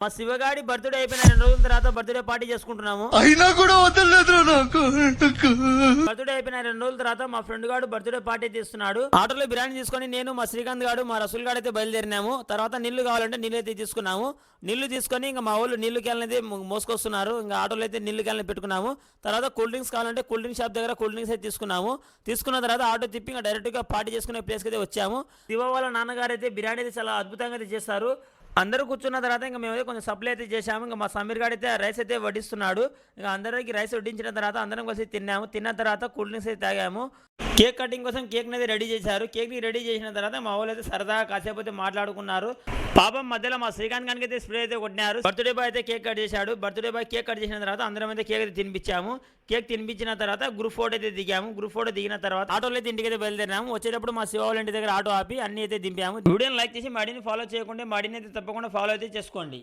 మా శివగాడి బర్త్డే అయిపోయిన 2 రోజుల తర్వాత బర్త్డే పార్టీ చేసుకుంటున్నాము. అయినా కూడా వదలలేదు నాకు. బర్త్డే అయిపోయిన 2 రోజుల తర్వాత మా ఫ్రెండ్ గాడు బర్త్డే పార్టీ తీస్తున్నాడు. ఆటోలో బిర్యానీ తీసుకొని నేను మా శ్రీకాంత్ గాడు మా రసూల్ గాడు అయితే బయలుదేరినాము. తర్వాత నీళ్లు కావాలంటే నీళ్ళు అయితే తీసుకున్నాము. నీళ్లు తీసుకొని ఇంకా మా వాళ్ళు నీళ్లు క్యాన్లు మోసుకొస్తున్నారు. ఇంకా ఆటోలో అయితే నీళ్లు క్యాన్లు పెట్టుకున్నాము. తర్వాత కూల్ డ్రింక్స్ కావాలంటే కూల్ డ్రింక్ షాప్ దగ్గర కూల్ డ్రింక్స్ అయితే తీసుకున్నాము. తీసుకున్న తర్వాత ఆటో తిప్పి ఇంకా డైరెక్ట్ గా పార్టీ చేసుకునే ప్లేస్ అయితే వచ్చాము. శివ వాళ్ళ నాన్నగారు అయితే బిర్యానీ అయితే చాలా అద్భుతంగా అయితే చేస్తారు. అందరూ కూర్చున్న తర్వాత ఇంకా మేమైతే కొంచెం సప్లై అయితే చేసాము. ఇంకా మా సమీర్ గారు అయితే రైస్ అయితే వడ్డిస్తున్నాడు. ఇంకా అందరికి రైస్ వడ్డించిన తర్వాత అందరం కలిసి తిన్నాము. తిన్న తర్వాత కూల్ డ్రింక్స్ అయితే తాగాము. కేక్ కటింగ్ కోసం కేక్ అనేది రెడీ చేశారు. కేక్ ని రెడీ చేసిన తర్వాత మా వాళ్ళు అయితే సరదాగా కాసేపు అయితే మాట్లాడుకున్నారు. పాపం మధ్యలో మా శ్రీకాంత్ గారికి అయితే స్ప్రే అయితే కొట్టినారు. బర్త్డే బాయ్ అయితే కేక్ కట్ చేశాడు. బర్త్డే బాయ్ కేక్ కట్ చేసిన తర్వాత అందరం అయితే కేక్ అయితే తినిపించాము. కేక్ తినిపించిన తర్వాత గ్రూప్ ఫోటో అయితే దిగాము. గ్రూప్ ఫోటో దిగిన తర్వాత ఆటోలో అయితే ఇంటికి అయితే బయలుదేరాము. వచ్చేటప్పుడు మా శివ వాళ్ళ ఇంటి దగ్గర ఆటో ఆపి అన్ని అయితే దింపాము. వీడియోని లైక్ చేసి మాడిని ఫాలో చేయకుండా మాడిని అయితే తప్పకుండా ఫాలో అయితే చేసుకోండి.